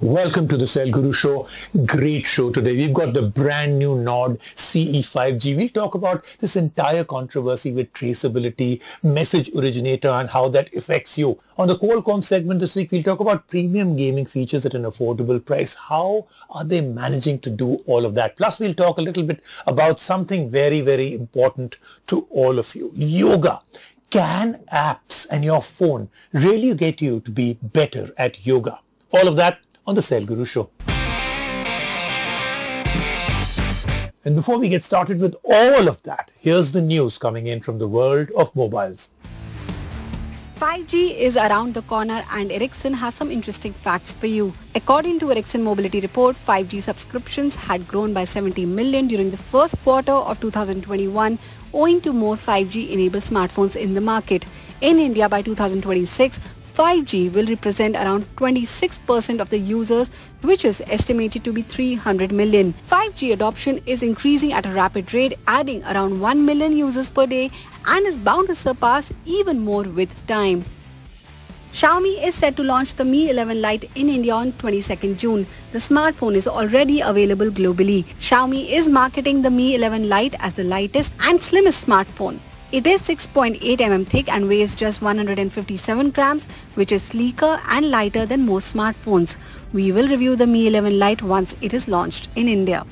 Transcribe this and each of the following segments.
Welcome to the Cell Guru Show. Great show today. We've got the brand new Nord CE 5G. We'll talk about this entire controversy with traceability, message originator, and how that affects you. On the Qualcomm segment this week, we'll talk about premium gaming features at an affordable price. How are they managing to do all of that? Plus, we'll talk a little bit about something very, very important to all of you. Yoga. Can apps and your phone really get you to be better at yoga? All of that on the Cell Guru Show. And before we get started with all of that, here's the news coming in from the world of mobiles. 5G is around the corner and Ericsson has some interesting facts for you. According to Ericsson Mobility Report, 5G subscriptions had grown by 70 million during the first quarter of 2021 owing to more 5G-enabled smartphones in the market. In India by 2026, 5G will represent around 26% of the users, which is estimated to be 300 million. 5G adoption is increasing at a rapid rate, adding around 1 million users per day and is bound to surpass even more with time. Xiaomi is set to launch the Mi 11 Lite in India on 22nd June. The smartphone is already available globally. Xiaomi is marketing the Mi 11 Lite as the lightest and slimmest smartphone. It is 6.8 mm thick and weighs just 157 grams, which is sleeker and lighter than most smartphones. We will review the Mi 11 Lite once it is launched in India.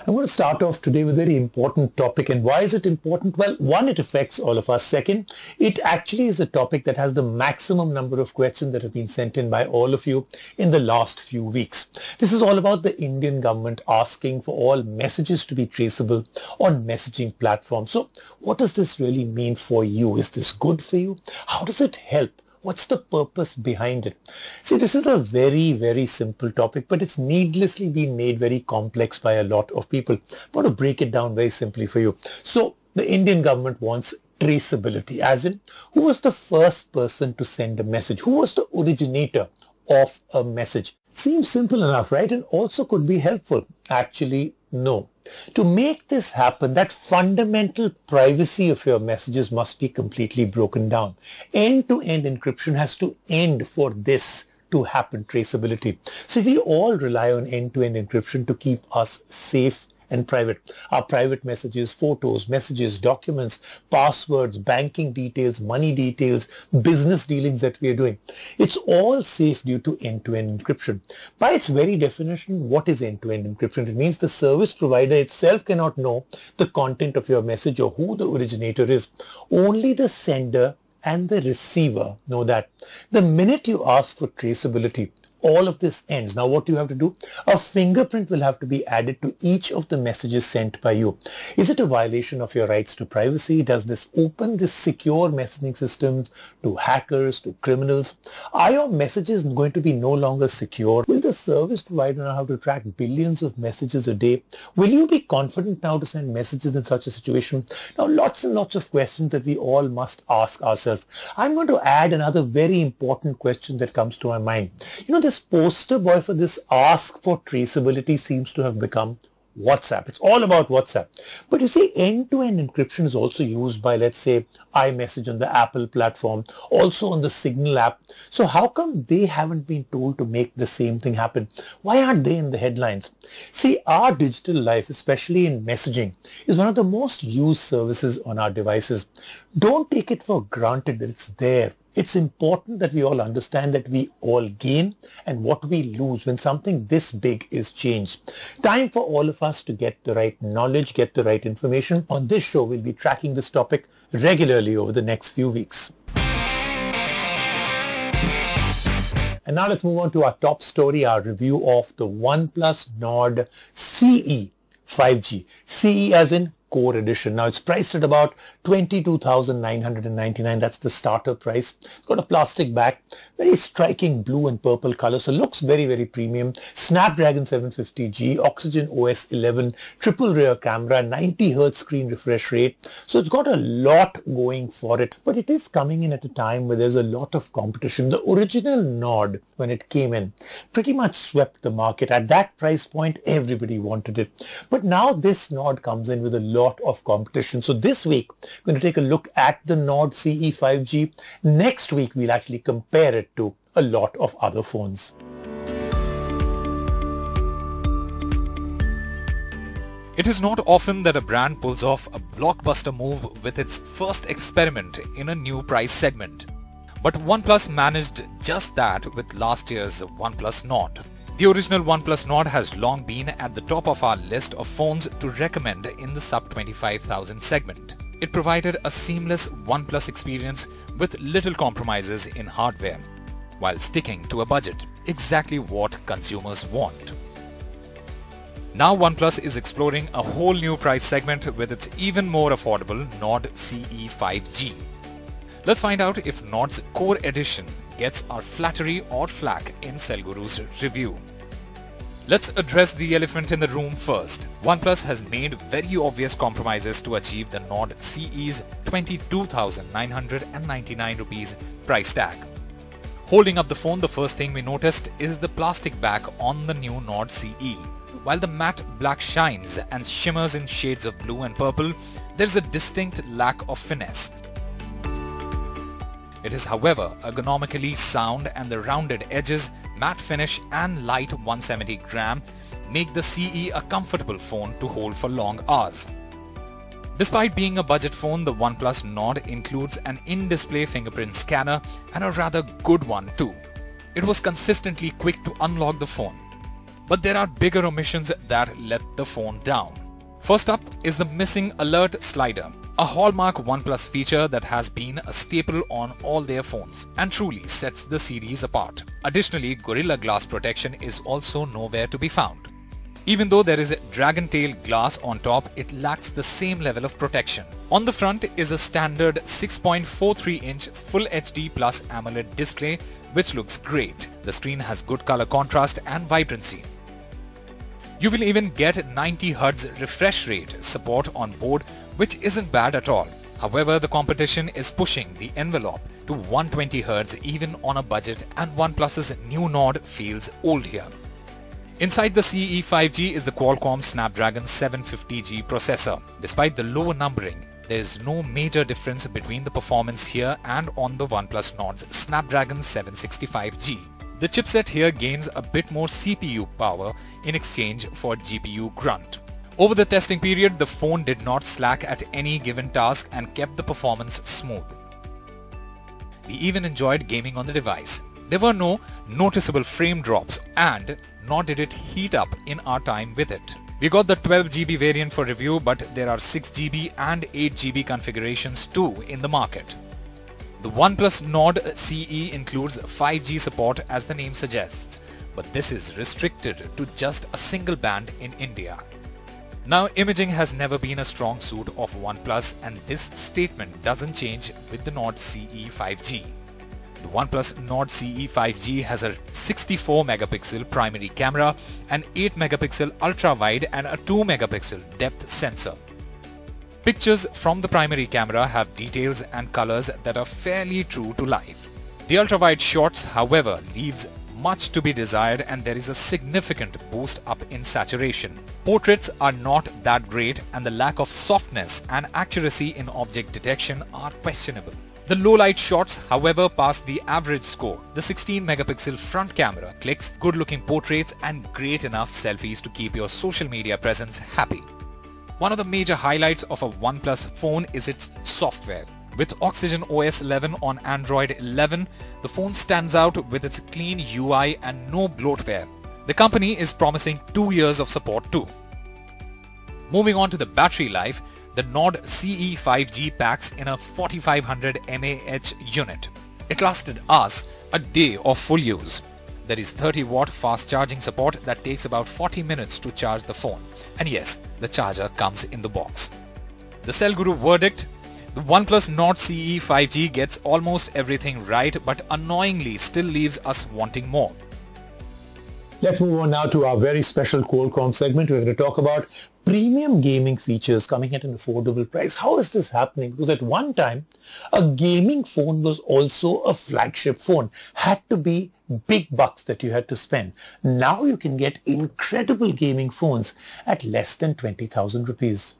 I'm going to start off today with a very important topic. And why is it important? Well, one, it affects all of us. Second, it actually is a topic that has the maximum number of questions that have been sent in by all of you in the last few weeks. This is all about the Indian government asking for all messages to be traceable on messaging platforms. So what does this really mean for you? Is this good for you? How does it help? What's the purpose behind it? See, this is a very, very simple topic, but it's needlessly been made very complex by a lot of people. I want to break it down very simply for you. So the Indian government wants traceability, as in who was the first person to send a message? Who was the originator of a message? Seems simple enough, right? And also could be helpful. Actually, no. To make this happen, that fundamental privacy of your messages must be completely broken down. End-to-end encryption has to end for this to happen, traceability. So we all rely on end-to-end encryption to keep us safe and private. Our private messages, photos, messages, documents, passwords, banking details, money details, business dealings that we are doing. It's all safe due to end-to-end encryption. By its very definition, what is end-to-end encryption? It means the service provider itself cannot know the content of your message or who the originator is. Only the sender and the receiver know that. The minute you ask for traceability, all of this ends. Now what do you have to do? A fingerprint will have to be added to each of the messages sent by you. Is it a violation of your rights to privacy? Does this open this secure messaging systems to hackers, to criminals? Are your messages going to be no longer secure? Will the service provider know how to track billions of messages a day? Will you be confident now to send messages in such a situation? Now lots and lots of questions that we all must ask ourselves. I'm going to add another very important question that comes to my mind. You know, this poster boy for this ask for traceability seems to have become WhatsApp. It's all about WhatsApp. But you see, end-to-end encryption is also used by, let's say, iMessage on the Apple platform, also on the Signal app. So how come they haven't been told to make the same thing happen? Why aren't they in the headlines? See, our digital life, especially in messaging, is one of the most used services on our devices. Don't take it for granted that it's there. It's important that we all understand that we all gain and what we lose when something this big is changed. Time for all of us to get the right knowledge, get the right information. On this show, we'll be tracking this topic regularly over the next few weeks. And now let's move on to our top story, our review of the OnePlus Nord CE 5G. CE as in Core Edition. Now it's priced at about 22,999. That's the starter price. It's got a plastic back, very striking blue and purple color, so looks very, very premium. Snapdragon 750G, Oxygen OS 11, triple rear camera, 90 Hz screen refresh rate. So it's got a lot going for it, but it is coming in at a time where there's a lot of competition. The original Nord, when it came in, pretty much swept the market. At that price point, everybody wanted it. But now this Nord comes in with a lot of competition. So this week, we're going to take a look at the Nord CE 5G. Next week, we'll actually compare it to a lot of other phones. It is not often that a brand pulls off a blockbuster move with its first experiment in a new price segment. But OnePlus managed just that with last year's OnePlus Nord. The original OnePlus Nord has long been at the top of our list of phones to recommend in the sub 25,000 segment. It provided a seamless OnePlus experience with little compromises in hardware, while sticking to a budget, exactly what consumers want. Now OnePlus is exploring a whole new price segment with its even more affordable Nord CE 5G. Let's find out if Nord's Core Edition gets our flattery or flack in Cellguru's review. Let's address the elephant in the room first. OnePlus has made very obvious compromises to achieve the Nord CE's 22,999 rupees price tag. Holding up the phone, the first thing we noticed is the plastic back on the new Nord CE. While the matte black shines and shimmers in shades of blue and purple, there's a distinct lack of finesse. It is, however, ergonomically sound, and the rounded edges, matte finish and light 170 gram make the CE a comfortable phone to hold for long hours. Despite being a budget phone, the OnePlus Nord includes an in-display fingerprint scanner, and a rather good one too. It was consistently quick to unlock the phone. But there are bigger omissions that let the phone down. First up is the missing alert slider, a hallmark OnePlus feature that has been a staple on all their phones and truly sets the series apart. Additionally, Gorilla Glass protection is also nowhere to be found. Even though there is a dragon tail glass on top, it lacks the same level of protection. On the front is a standard 6.43-inch Full HD Plus AMOLED display, which looks great. The screen has good color contrast and vibrancy. You will even get 90 Hz refresh rate support on board, which isn't bad at all. However, the competition is pushing the envelope to 120 Hz even on a budget, and OnePlus's new Nord feels old here. Inside the CE 5G is the Qualcomm Snapdragon 750G processor. Despite the lower numbering, there is no major difference between the performance here and on the OnePlus Nord's Snapdragon 765G. The chipset here gains a bit more CPU power in exchange for GPU grunt. Over the testing period, the phone did not slack at any given task and kept the performance smooth. We even enjoyed gaming on the device. There were no noticeable frame drops, and nor did it heat up in our time with it. We got the 12GB variant for review, but there are 6GB and 8GB configurations too in the market. The OnePlus Nord CE includes 5G support, as the name suggests, but this is restricted to just a single band in India. Now, imaging has never been a strong suit of OnePlus, and this statement doesn't change with the Nord CE 5G. The OnePlus Nord CE 5G has a 64-megapixel primary camera, an 8-megapixel ultra-wide and a 2-megapixel depth sensor. Pictures from the primary camera have details and colors that are fairly true to life. The ultra-wide shots, however, leaves much to be desired, and there is a significant boost up in saturation. Portraits are not that great, and the lack of softness and accuracy in object detection are questionable. The low-light shots, however, pass the average score. The 16-megapixel front camera clicks good-looking portraits and great enough selfies to keep your social media presence happy. One of the major highlights of a OnePlus phone is its software. With Oxygen OS 11 on Android 11, the phone stands out with its clean UI and no bloatware. The company is promising 2 years of support too. Moving on to the battery life, the Nord CE 5G packs in a 4500 mAh unit. It lasted us a day of full use. There is 30-watt fast charging support that takes about 40 minutes to charge the phone. And yes, the charger comes in the box. The Cellguru verdict: the OnePlus Nord CE 5G gets almost everything right, but annoyingly still leaves us wanting more. Let's move on now to our very special Qualcomm segment. We're going to talk about premium gaming features coming at an affordable price. How is this happening? Because at one time, a gaming phone was also a flagship phone. Had to be big bucks that you had to spend. Now you can get incredible gaming phones at less than 20,000 rupees.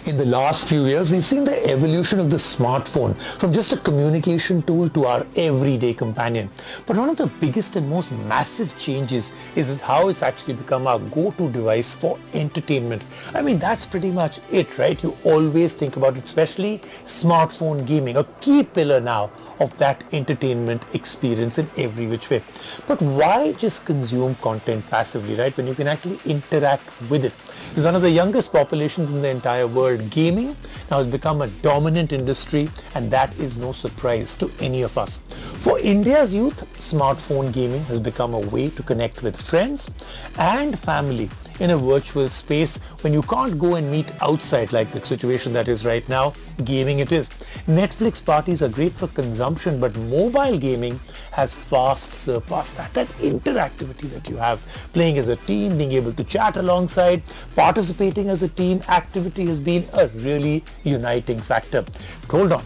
In the last few years, we've seen the evolution of the smartphone from just a communication tool to our everyday companion. But one of the biggest and most massive changes is how it's actually become our go-to device for entertainment. I mean, that's pretty much it, right? You always think about it, especially smartphone gaming, a key pillar now of that entertainment experience in every which way. But why just consume content passively, right, when you can actually interact with it? It's one of the youngest populations in the entire world. Gaming now has become a dominant industry, and that is no surprise to any of us. For India's youth, smartphone gaming has become a way to connect with friends and family in a virtual space when you can't go and meet outside, like the situation that is right now. Gaming it is. Netflix parties are great for consumption, but mobile gaming has fast surpassed that. That interactivity that you have, playing as a team, being able to chat alongside, participating as a team activity has been a really uniting factor. But hold on.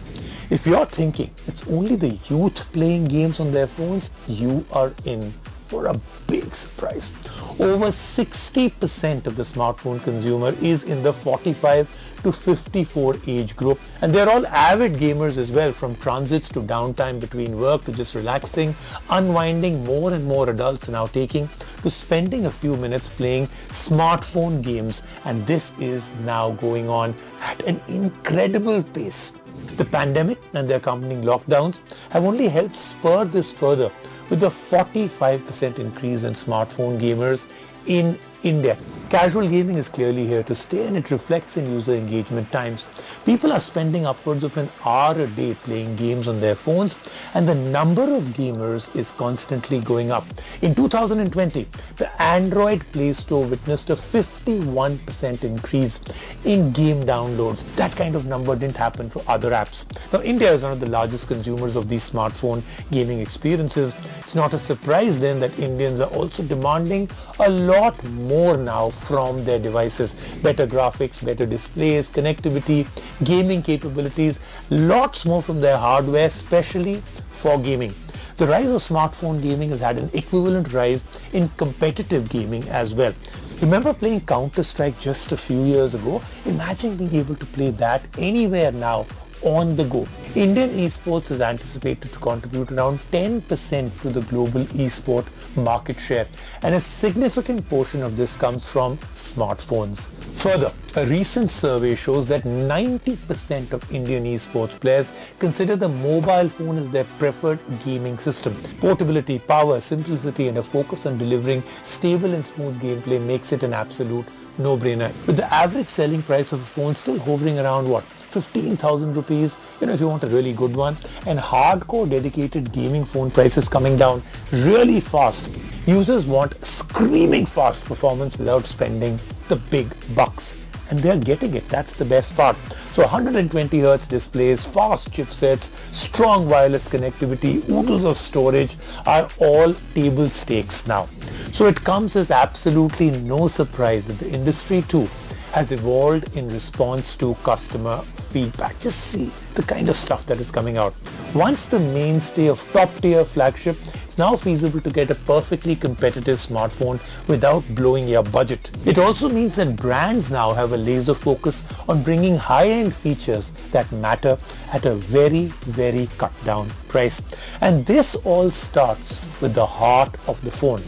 If you're thinking it's only the youth playing games on their phones, you are in for a big surprise. Over 60% of the smartphone consumer is in the 45 to 54 age group, and they're all avid gamers as well, from transits to downtime between work to just relaxing, unwinding. More and more adults are now taking to spending a few minutes playing smartphone games, and this is now going on at an incredible pace. The pandemic and the accompanying lockdowns have only helped spur this further, with a 45% increase in smartphone gamers in India. Casual gaming is clearly here to stay, and it reflects in user engagement times. People are spending upwards of an hour a day playing games on their phones, and the number of gamers is constantly going up. In 2020, the Android Play Store witnessed a 51% increase in game downloads. That kind of number didn't happen for other apps. Now, India is one of the largest consumers of these smartphone gaming experiences. It's not a surprise then that Indians are also demanding a lot more now from their devices. Better graphics, better displays, connectivity, gaming capabilities, lots more from their hardware, especially for gaming. The rise of smartphone gaming has had an equivalent rise in competitive gaming as well. Remember playing Counter-Strike just a few years ago? Imagine being able to play that anywhere now, on the go. Indian esports is anticipated to contribute around 10% to the global esport market share, and a significant portion of this comes from smartphones. Further, a recent survey shows that 90% of Indian esports players consider the mobile phone as their preferred gaming system. Portability, power, simplicity, and a focus on delivering stable and smooth gameplay makes it an absolute no-brainer. With the average selling price of a phone still hovering around 15,000 rupees, if you want a really good one, and hardcore dedicated gaming phone prices coming down really fast. Users want screaming fast performance without spending the big bucks, and they're getting it. That's the best part. So 120 Hz displays, fast chipsets, strong wireless connectivity, oodles of storage are all table stakes now. So it comes as absolutely no surprise that the industry too has evolved in response to customer feedback. Just see the kind of stuff that is coming out. Once the mainstay of top-tier flagship, it's now feasible to get a perfectly competitive smartphone without blowing your budget. It also means that brands now have a laser focus on bringing high-end features that matter at a very, very cut-down price. And this all starts with the heart of the phone.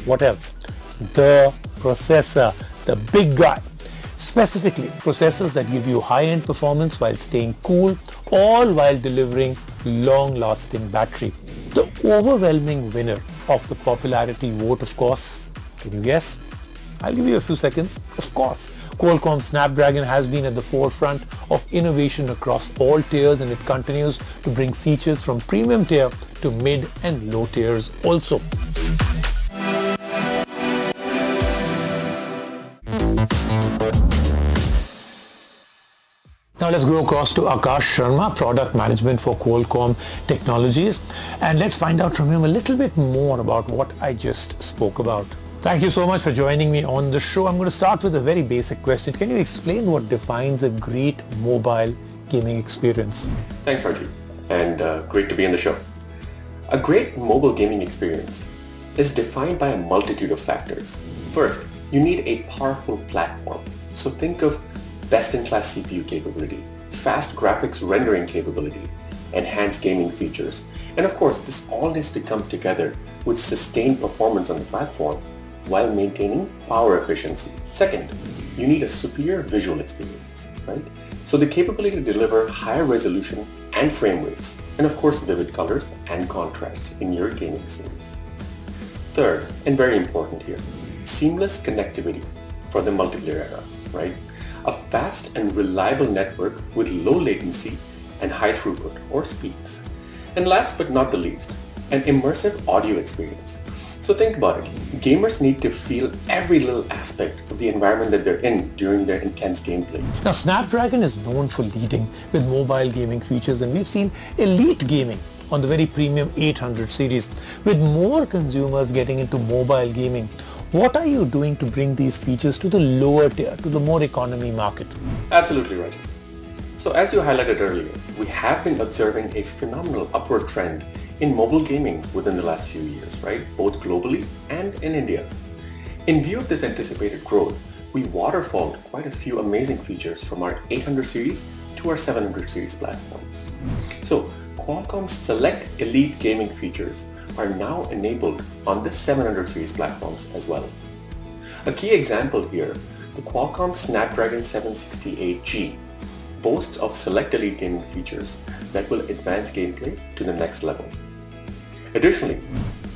What else? The processor, the big guy. Specifically, processors that give you high-end performance while staying cool, all while delivering long-lasting battery. The overwhelming winner of the popularity vote, of course, can you guess? I'll give you a few seconds. Of course, Qualcomm Snapdragon has been at the forefront of innovation across all tiers, and it continues to bring features from premium tier to mid and low tiers also. Now let's go across to Akash Sharma, Product Management for Qualcomm Technologies, and let's find out from him a little bit more about what I just spoke about. Thank you so much for joining me on the show. I'm going to start with a very basic question. Can you explain what defines a great mobile gaming experience? Thanks, Rajiv, and great to be on the show. A great mobile gaming experience is defined by a multitude of factors. First, you need a powerful platform. So think of best-in-class CPU capability, fast graphics rendering capability, enhanced gaming features, and of course this all needs to come together with sustained performance on the platform while maintaining power efficiency. Second, you need a superior visual experience, right? So the capability to deliver higher resolution and frame rates, and of course vivid colors and contrasts in your gaming scenes. Third, and very important here, seamless connectivity for the multiplayer era, right? A fast and reliable network with low latency and high throughput or speeds. And last but not the least, an immersive audio experience. So think about it. Gamers need to feel every little aspect of the environment that they're in during their intense gameplay. Now, Snapdragon is known for leading with mobile gaming features, and we've seen elite gaming on the very premium 800 series. With more consumers getting into mobile gaming, what are you doing to bring these features to the lower tier, to the more economy market? Absolutely, Rajan. So as you highlighted earlier, we have been observing a phenomenal upward trend in mobile gaming within the last few years, right? Both globally and in India. In view of this anticipated growth, we waterfalled quite a few amazing features from our 800 series to our 700 series platforms. So Qualcomm's select elite gaming features are now enabled on the 700 series platforms as well. A key example here, the Qualcomm Snapdragon 768G boasts of select elite gaming features that will advance gameplay to the next level. Additionally,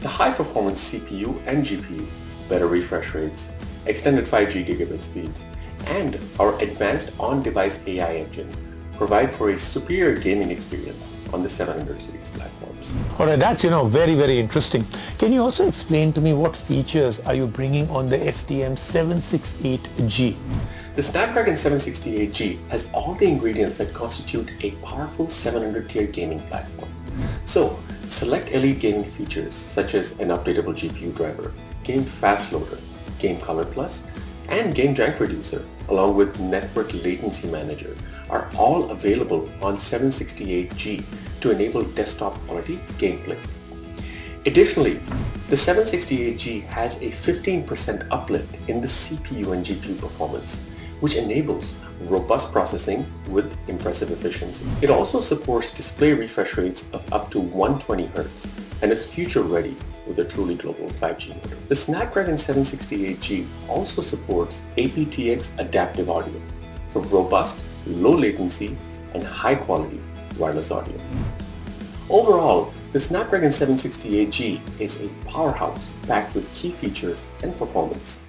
the high-performance CPU and GPU, better refresh rates, extended 5G gigabit speeds, and our advanced on-device AI engine provide for a superior gaming experience on the 700 series platforms. Alright, that's very, very interesting. Can you also explain to me what features are you bringing on the STM768G? The Snapdragon 768G has all the ingredients that constitute a powerful 700 tier gaming platform. So, select elite gaming features such as an updatable GPU driver, Game Fast Loader, Game Color Plus, and Game Jank Reducer, along with Network Latency Manager, are all available on 768G to enable desktop quality gameplay. Additionally, the 768G has a 15% uplift in the CPU and GPU performance, which enables robust processing with impressive efficiency. It also supports display refresh rates of up to 120 Hz and is future ready with a truly global 5G modem. The Snapdragon 768G also supports aptX adaptive audio for robust, low latency, and high quality wireless audio. Overall, the Snapdragon 768G is a powerhouse packed with key features and performance.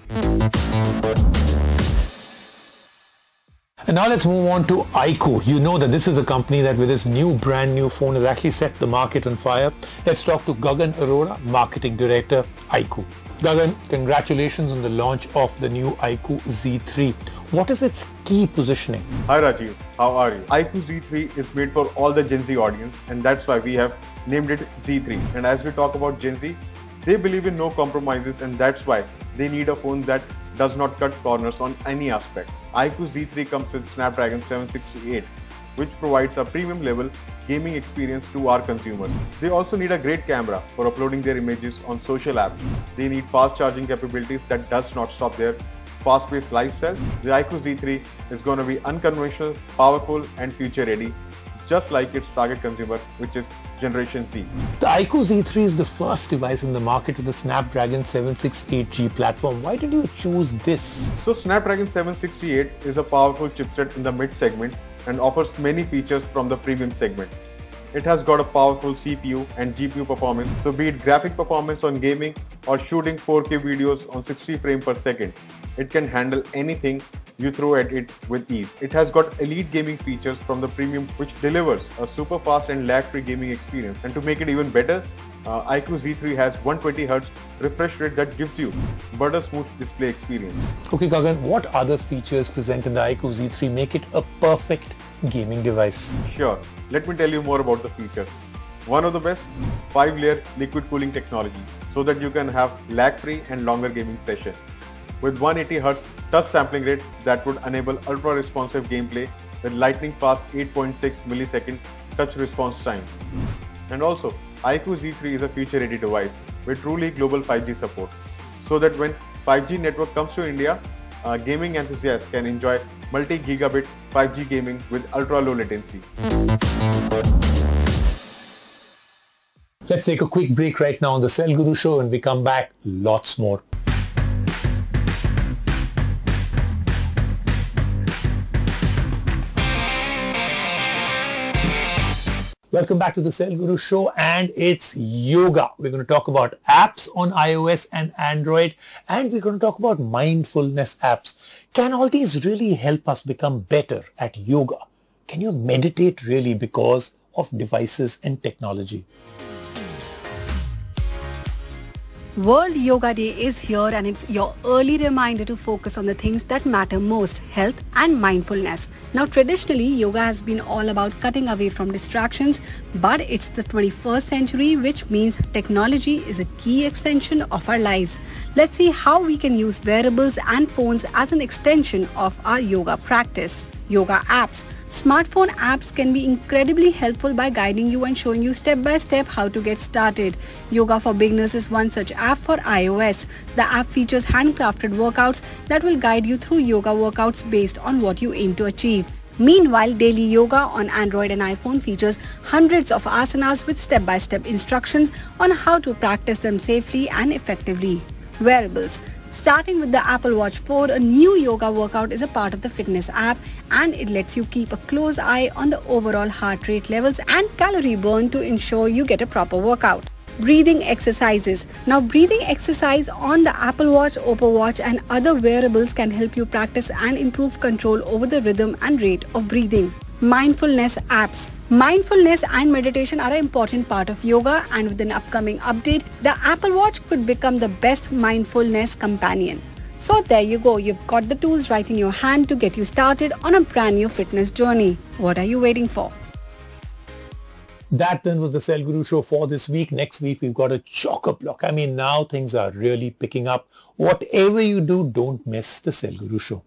And now let's move on to iQOO. You know that this is a company that with its brand new phone has actually set the market on fire. Let's talk to Gagan Arora, Marketing Director, iQOO. Gagan, congratulations on the launch of the new iQOO Z3. What is its key positioning? Hi Rajiv, how are you? iQOO Z3 is made for all the Gen Z audience, and that's why we have named it Z3. And as we talk about Gen Z, they believe in no compromises, and that's why they need a phone that does not cut corners on any aspect. iQOO Z3 comes with Snapdragon 768, which provides a premium level gaming experience to our consumers. They also need a great camera for uploading their images on social apps. They need fast charging capabilities that does not stop their fast-paced lifestyle. The iQOO Z3 is going to be unconventional, powerful, and future-ready, just like its target consumer, which is Generation Z. The iQOO Z3 is the first device in the market with the Snapdragon 768G platform. Why did you choose this? So Snapdragon 768 is a powerful chipset in the mid segment and offers many features from the premium segment. It has got a powerful CPU and GPU performance, so be it graphic performance on gaming or shooting 4K videos on 60 frames per second, it can handle anything you throw at it with ease. It has got elite gaming features from the premium, which delivers a super fast and lag-free gaming experience. And to make it even better, iQOO Z3 has 120 Hz refresh rate that gives you butter smooth display experience. Okay Gagan, what other features present in the iQOO Z3 make it a perfect gaming device? Sure, let me tell you more about the features. One of the best, 5-layer liquid cooling technology, so that you can have lag-free and longer gaming session. With 180 Hz touch sampling rate that would enable ultra-responsive gameplay with lightning-fast 8.6 millisecond touch response time. And also, iQOO Z3 is a future-ready device with truly global 5G support, so that when 5G network comes to India, gaming enthusiasts can enjoy multi-gigabit 5G gaming with ultra-low latency. Let's take a quick break right now on the Cell Guru Show, and we come back, lots more. Welcome back to the Cell Guru Show, and it's yoga. We're going to talk about apps on iOS and Android, and we're going to talk about mindfulness apps. Can all these really help us become better at yoga? Can you meditate really because of devices and technology? World Yoga Day is here, and it's your early reminder to focus on the things that matter most, health and mindfulness. Now, traditionally, yoga has been all about cutting away from distractions, but it's the 21st century, which means technology is a key extension of our lives. Let's see how we can use wearables and phones as an extension of our yoga practice. Yoga apps. Smartphone apps can be incredibly helpful by guiding you and showing you step by step how to get started. Yoga for Beginners is one such app for iOS. The app features handcrafted workouts that will guide you through yoga workouts based on what you aim to achieve. Meanwhile, Daily Yoga on Android and iPhone features hundreds of asanas with step-by-step instructions on how to practice them safely and effectively. Wearables. Starting with the Apple Watch 4, a new yoga workout is a part of the fitness app, and it lets you keep a close eye on the overall heart rate levels and calorie burn to ensure you get a proper workout. Breathing exercises. Now, breathing exercise on the Apple Watch, Oppo Watch and other wearables can help you practice and improve control over the rhythm and rate of breathing. Mindfulness apps. Mindfulness and meditation are an important part of yoga, and with an upcoming update, the Apple Watch could become the best mindfulness companion. So there you go, you've got the tools right in your hand to get you started on a brand new fitness journey. What are you waiting for? That then was the Cell Guru Show for this week. Next week, we've got a chock-a-block. I mean, now things are really picking up. Whatever you do, don't miss the Cell Guru Show.